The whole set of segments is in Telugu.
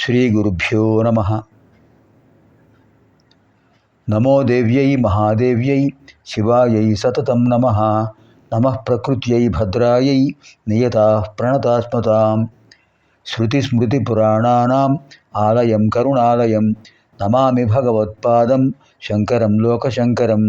శ్రీగురుభ్యో నమః. నమో దేవ్యై మహాదేవ్యై శివాయై సతతం నమః. నమః ప్రకృత్యై భద్రాయై నియతాః ప్రణతాస్మతాం. శృతిస్మృతిపురాణానాం ఆలయం కరుణాలయం నమామి భగవత్పాదం శంకరం లోకశంకరం.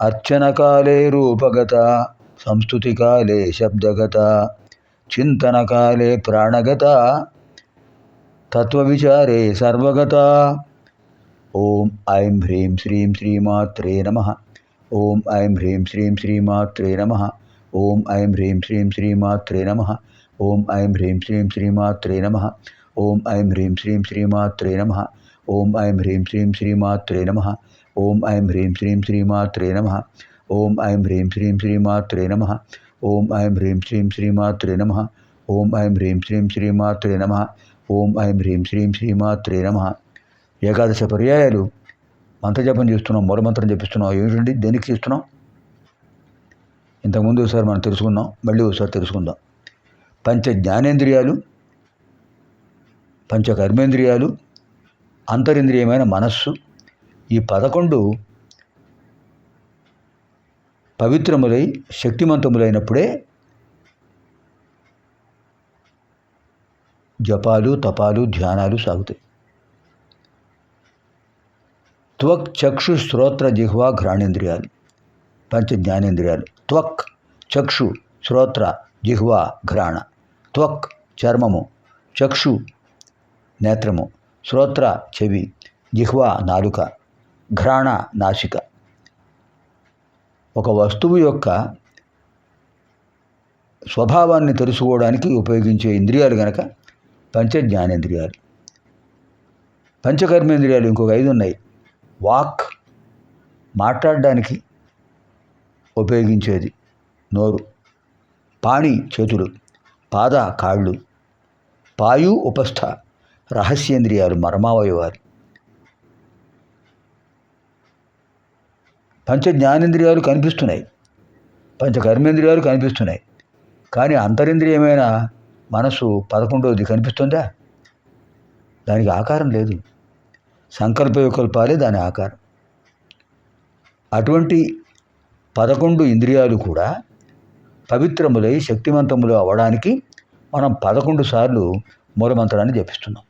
అర్చనకాలే రూపగత సంస్తుతికాలే శబ్దగత చింతనకాలే ప్రాణగత తత్వవిచారే సర్వగత. ఓం ఐం హ్రీం శ్రీం శ్రీమాత్రే నమః. ఓం ఐం హ్రీం శ్రీం శ్రీమాత్రే నమః. ఓం ఐం హ్రీం శ్రీం శ్రీమాత్రే నమః. ఓం ఐం హ్రీం శ్రీం శ్రీమాత్రే నమః. ఓం ఐం హ్రీం శ్రీం శ్రీమాత్రే నమః. ఓం ఐం హ్రీం శ్రీం శ్రీమాత్రే నమః. ఓం ఐం హ్రీం శ్రీం శ్రీమాత్రే నమః. ఓం ఐం హ్రీం శ్రీం శ్రీమాత్రే నమః. ఓం ఐం హ్రీం శ్రీం శ్రీమాత్రే నమః. ఓం ఐం హ్రీం శ్రీం శ్రీమాత్రే నమః. ఓం ఐం హ్రీం శ్రీం శ్రీమాత్రే నమః. ఏకాదశ పర్యాయాలు మంత్రజపం చేస్తున్నాం, మూలమంత్రం జపిస్తున్నాం. ఏమిటండి, దేనికి చేస్తున్నాం? ఇంతకుముందు ఒకసారి మనం తెలుసుకున్నాం, మళ్ళీ ఒకసారి తెలుసుకుందాం. పంచ జ్ఞానేంద్రియాలు, పంచ కర్మేంద్రియాలు, అంతరింద్రియమైన మనస్సు, ఈ 11 పవిత్రములై శక్తిమంతములైనప్పుడే జపాలు, తపాలు, ధ్యానాలు సాగుతాయి. త్వక్ చక్షు శ్రోత్ర జిహ్వా ఘ్రాణేంద్రియాలు పంచ జ్ఞానేంద్రియాలు. త్వక్ చక్షు శ్రోత్ర జిహ్వా ఘ్రాణ. త్వక్ చర్మము, చక్షు నేత్రము, శ్రోత్ర చెవి, జిహ్వా నాలుక, ఘ్రాణ నాసిక. ఒక వస్తువు యొక్క స్వభావాన్ని తెలుసుకోవడానికి ఉపయోగించే ఇంద్రియాలు గనక పంచ జ్ఞానేంద్రియాలు. పంచకర్మేంద్రియాలు ఇంకొక 5 ఉన్నాయి. వాక్, మాట్లాడడానికి ఉపయోగించేది నోరు. పాణి చేతులు, పాద కాళ్ళు, పాయు ఉపస్థ రహస్యేంద్రియాలు మర్మావయవాలు. పంచ జ్ఞానేంద్రియాలు కనిపిస్తున్నాయి, పంచ కర్మేంద్రియాలు కనిపిస్తున్నాయి. కానీ అంతరింద్రియమైన మనసు 11వది కనిపిస్తుందా? దానికి ఆకారం లేదు. సంకల్ప వికల్పాలే దాని ఆకారం. అటువంటి 11 ఇంద్రియాలు కూడా పవిత్రములై శక్తివంతములు అవ్వడానికి మనం 11 సార్లు మూలమంత్రాన్ని జపిస్తున్నాం.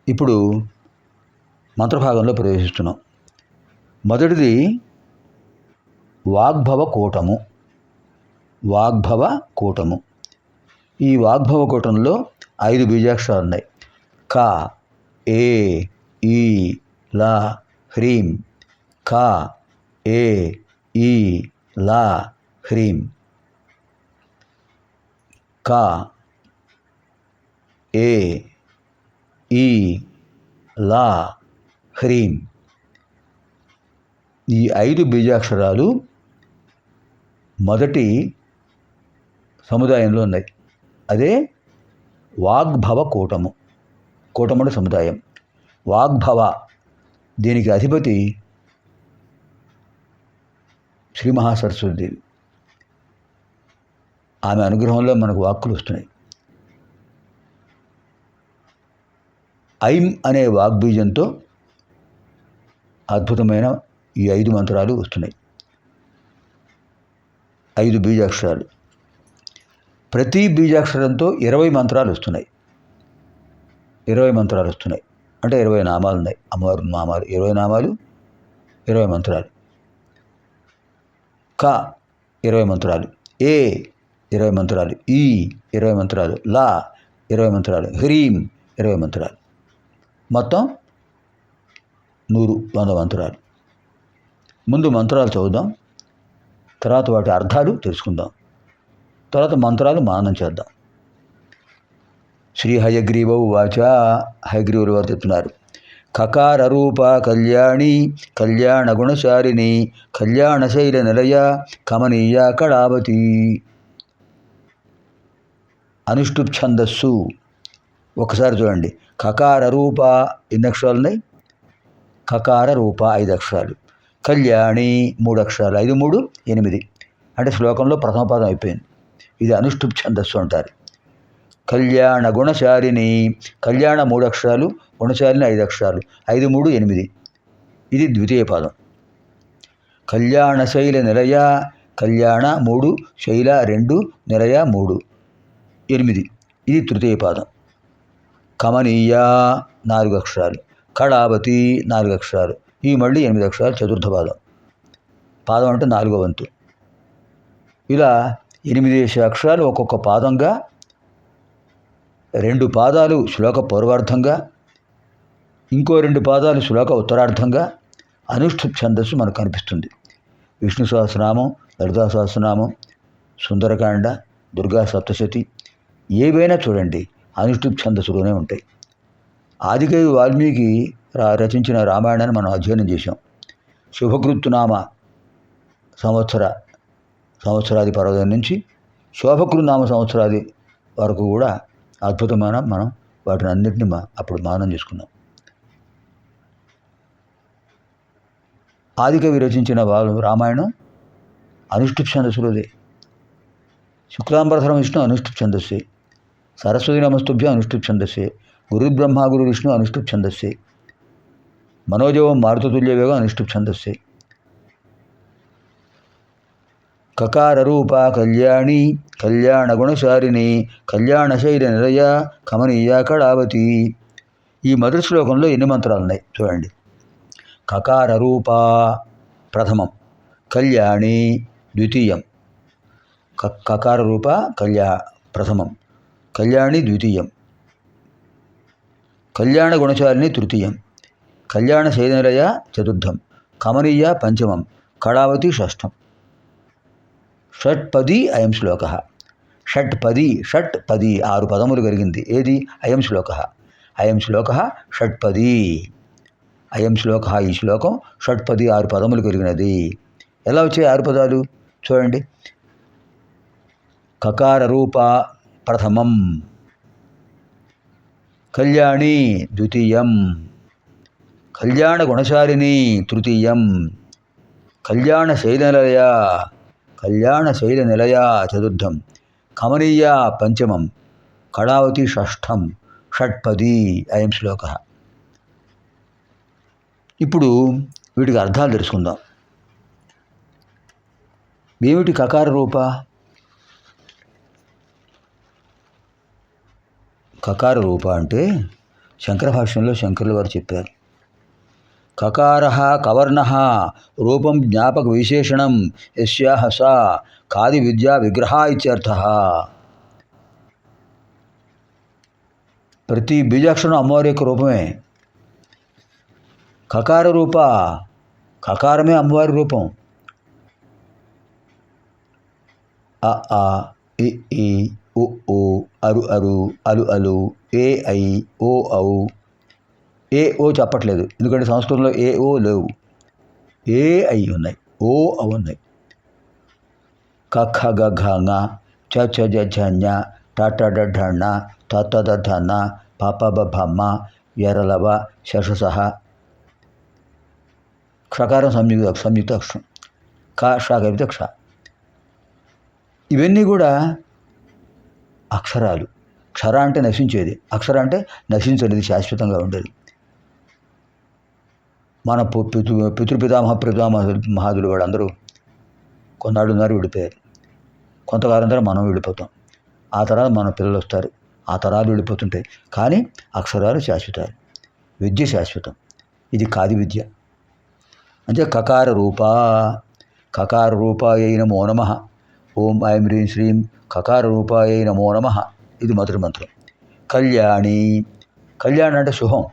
ఇప్పుడు మంత్రభాగంలో ప్రవేశిస్తున్నాం. మొదటిది వాగ్భవ కూటము. వాగ్భవ కూటము. ఈ వాగ్భవ కూటంలో 5 బీజాక్షరాలు ఉన్నాయి. క, ఏ, ఈ, లా, హ్రీం. క, ఏ, ఈ, లా, హ్రీం. క, ఏ, ఈ, లా, హ్రీం. ఈ 5 బీజాక్షరాలు మొదటి సముదాయంలో ఉన్నాయి. అదే వాగ్భవ కూటము. కూటముడు సముదాయం. వాగ్భవ, దీనికి అధిపతి శ్రీ మహాసరస్వతీదేవి. ఆమె అనుగ్రహంలో మనకు వాక్కులు వస్తున్నాయి. ఐం అనే వాగ్బీజంతో అద్భుతమైన ఈ 5 మంత్రాలు వస్తున్నాయి. 5 బీజాక్షరాలు. ప్రతి బీజాక్షరంతో 20 మంత్రాలు వస్తున్నాయి. 20 మంత్రాలు వస్తున్నాయి అంటే 20 నామాలు ఉన్నాయి. అమ్మవారి నామాలు 20 నామాలు, 20 మంత్రాలు. క 20 మంత్రాలు, ఏ 20 మంత్రాలు, ఈ 20 మంత్రాలు, లా 20 మంత్రాలు, హ్రీం 20 మంత్రాలు. మొత్తం 100 మంత్రాలు. ముందు మంత్రాలు చదువుదాం, తర్వాత వాటి అర్థాలు తెలుసుకుందాం, తర్వాత మంత్రాలు మానం చేద్దాం. శ్రీ హయగ్రీవ ఉవాచ. హయగ్రీవులు వారు చెప్తున్నారు. కకార రూప కళ్యాణి కళ్యాణ గుణశాలిని కళ్యాణశైల నిలయ కమనీయ కళావతి. అనుష్ఠుప్ ఛందస్సు. ఒకసారి చూడండి. కకార రూప ఎన్ని అక్షరాలు ఉన్నాయి? కకార రూప 5 అక్షరాలు. కళ్యాణి 3 అక్షరాలు. 5, 3, 8. అంటే శ్లోకంలో ప్రథమ పదం అయిపోయింది. ఇది అనుష్ఠుప్ ఛందస్సు అంటారు. కళ్యాణ గుణశాలిని. కళ్యాణ 3 అక్షరాలు, గుణశాలిని 5 అక్షరాలు. 5, 3, 8. ఇది ద్వితీయ పాదం. కళ్యాణ శైల నిలయ. కళ్యాణ 3, శైల 2, నిలయ 3, 8. ఇది తృతీయ పాదం. కమనీయ 4 అక్షరాలు. కళావతి 4 అక్షరాలు. ఇవి మళ్ళీ 8 అక్షరాలు చతుర్థ పాదం. పాదం అంటే 4వ వంతు. ఇలా 8 అక్షరాలు ఒక్కొక్క పాదంగా, 2 పాదాలు శ్లోక పూర్వార్థంగా, ఇంకో 2 పాదాలు శ్లోక ఉత్తరార్థంగా అనుష్ఠుప్ ఛందస్సు మనకు కనిపిస్తుంది. విష్ణు సహస్రనామం, లలితా సహస్రనామం, సుందరకాండ, దుర్గా సప్తశతి ఏవైనా చూడండి అనుష్ఠుప్ ఛందస్సులోనే ఉంటాయి. ఆదికవి వాల్మీకి రచించిన రామాయణాన్ని మనం అధ్యయనం చేశాం. శుభకృత్తునామ సంవత్సరాది పర్వదినం నుంచి శోభకృనామ సంవత్సరాది వరకు కూడా అద్భుతమైన మనం వాటిని అన్నింటినీ అప్పుడు మానం చేసుకున్నాం. ఆదికవి రచించిన రామాయణం అనుష్ఠుప్ ఛందస్సులోదే. శుక్లాంబరధరం విష్ణు అనుష్ఠుప్ ఛందస్సే. సరస్వతి నమస్తుభ్యం అనుష్ఠుప్ ఛందస్సే. గురుర్బ్రహ్మ గురు విష్ణు అనుష్ఠుప్ ఛందస్సే. మనోజవం మారుతతుల్య వేగం అనుష్ఠుప్ ఛందస్సే. కకార రూప కళ్యాణి. కళ్యాణ గుణశాలిని. కళ్యాణ శైల నిలయ. కమనీయ కళావతి. ఈ మొదటి శ్లోకంలో ఎన్ని మంత్రాలు ఉన్నాయి చూడండి. కకార రూప ప్రథమం, కళ్యాణి ద్వితీయం. కకార రూప ప్రథమం, కళ్యాణి ద్వితీయం, కళ్యాణ గుణశాలిని తృతీయం, కళ్యాణ శైలనిలయ చతుర్థం, కమనీయ పంచమం, కళావతి షష్ఠం. షట్పది అయం శ్లోక. షట్పది 6 పదములు కలిగింది. ఏది? అయం శ్లోక. అయం శ్లోక షట్పది. అయం శ్లోక, ఈ శ్లోకం షట్పది 6 పదములు కలిగినది. ఎలా వచ్చాయి 6 పదాలు చూడండి. కకార రూప ప్రథమం, కళ్యాణి ద్వితీయం, కళ్యాణ గుణశాలిని తృతీయం, కళ్యాణ శైల నిలయ చతుర్థం, కమనీయ పంచమం, కళావతి షష్ఠం. షట్పది అయం శ్లోక. ఇప్పుడు వీటికి అర్థాలు తెలుసుకుందాం. ఏమిటి కకార రూప? కకార రూప అంటే శంకర భాష్యంలో శంకరుల వారు చెప్పారు. కకార కవర్ణ రూపం జ్ఞాపక విశేషణం యస్యాహ సా కాది విద్యా విగ్రహ ఇత్యర్థ. ప్రతి బీజాక్షరం అమ్మవారి యొక్క రూపమే. కకార రూప, కకారమే అమ్మవారి రూపం. అ ఆ ఇ ఈ ఉ ఊ అరు అరు అలు అలు ఏ ఐ ఓ ఔ. ఏ ఓ చెప్పట్లేదు, ఎందుకంటే సంస్కృతంలో ఏ ఓ లేవు. ఏ ఐ ఉన్నాయి, ఓ ఔ ఉన్నాయి. క ఖ గ ఘ ङ చ ఛ జ ఝ ఞ ట ట డ ఢ ణ త త ద ధ న ప ప బ భ మ యరలవ శషసహ. క్షకారం సంయుక్త అక్షరం. క ష కలిపితే క్ష. ఇవన్నీ కూడా అక్షరాలు. క్షర అంటే నశించేది, అక్షర అంటే నశించనిది, శాశ్వతంగా ఉండేది. మన పితృపితామహాదులు వాళ్ళందరూ కొన్నాళ్ళున్నారు, విడిపోయారు. కొంతకాలం తర్వాత మనం విడిపోతాం. ఆ తర్వాత మన పిల్లలు వస్తారు, ఆ తరాలు విడిపోతుంటాయి. కానీ అక్షరాలు శాశ్వతాలు, విద్య శాశ్వతం. ఇది కాది విద్య. అంటే కకార రూపాయ నమో నమః. ఓం ఐం హ్రీం శ్రీం కకార రూపాయ నమో నమః. ఇది మొదటి మంత్రం. కళ్యాణి. కళ్యాణి అంటే శుభం.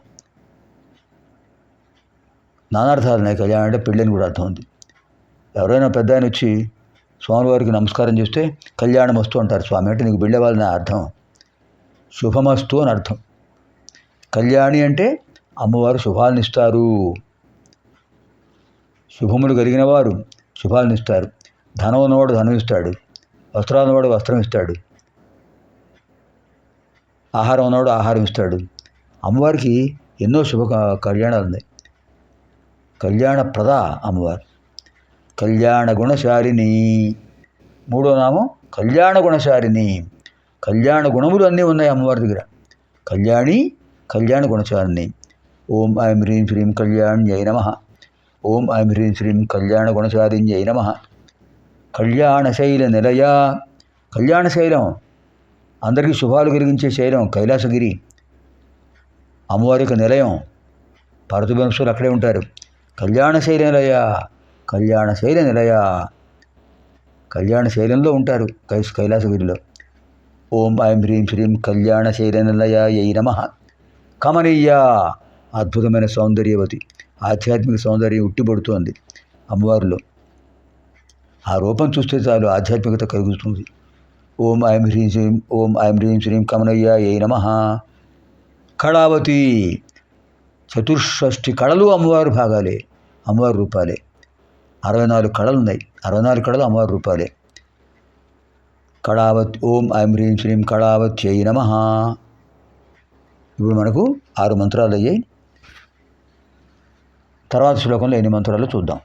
నానార్థాలు ఉన్నాయి. కళ్యాణం అంటే పెళ్ళని కూడా అర్థం ఉంది. ఎవరైనా పెద్ద ఆయన వచ్చి స్వామివారికి నమస్కారం చేస్తే కళ్యాణమస్తు అంటారు. స్వామి అంటే నీకు పెళ్ళేవాళ్ళని అర్థం, శుభమస్తు అని అర్థం. కళ్యాణి అంటే అమ్మవారు శుభాలను ఇస్తారు. శుభములు కలిగిన వారు శుభాలను ఇస్తారు. ధనం ఉన్నవాడు ధనం ఇస్తాడు, వస్త్రాలు ఉన్నవాడు వస్త్రం ఇస్తాడు, ఆహారం ఉన్నవాడు ఆహారం ఇస్తాడు. అమ్మవారికి ఎన్నో కళ్యాణాలు ఉన్నాయి. కళ్యాణప్రద అమ్మవారు. కళ్యాణ గుణశాలిని. 3వ నామం కళ్యాణ గుణశాలిని. కళ్యాణ గుణములు అన్నీ ఉన్నాయి అమ్మవారి దగ్గర. కళ్యాణి, కళ్యాణ గుణచారిణి. ఓం ఐం హ్రీం శ్రీం కళ్యాణ్యై నమః. ఓం ఐం హ్రీం శ్రీం కళ్యాణ గుణచారిణ్యై నమః. కళ్యాణశైల నిలయ. కళ్యాణశైలం అందరికీ శుభాలు కలిగించే శైలం కైలాసగిరి అమ్మవారి యొక్క నిలయం. పార్వతీపరమేశ్వరులు అక్కడే ఉంటారు. కళ్యాణశైల నిలయ, కళ్యాణశైల నిలయ. కళ్యాణశైలంలో ఉంటారు కైలాసగిరిలో. ఓం ఐం హ్రీం శ్రీం కళ్యాణశైల నిలయాయై నమః. కమనీయ, అద్భుతమైన సౌందర్యవతి, ఆధ్యాత్మిక సౌందర్యం ఉట్టిపడుతోంది అమ్మవారిలో. ఆ రూపం చూస్తే చాలు ఆధ్యాత్మికత కలుగుతుంది. ఓం ఐం హ్రీం శ్రీం, ఓం ఐం హ్రీం శ్రీం కమనయ్యాయై నమః. కళావతి, చతుషష్ఠి కళలు అమ్మవారి భాగాలే, అమ్మవారి రూపాలే. 64 కళలు ఉన్నాయి. 64 కళలు అమ్మవారి రూపాలే. కళావతి. ఓం ఐం హ్రీం శ్రీం కళావత్యై నమః. ఇప్పుడు మనకు 6 మంత్రాలు అయ్యాయి. తర్వాత శ్లోకంలో ఎన్ని మంత్రాలు చూద్దాం.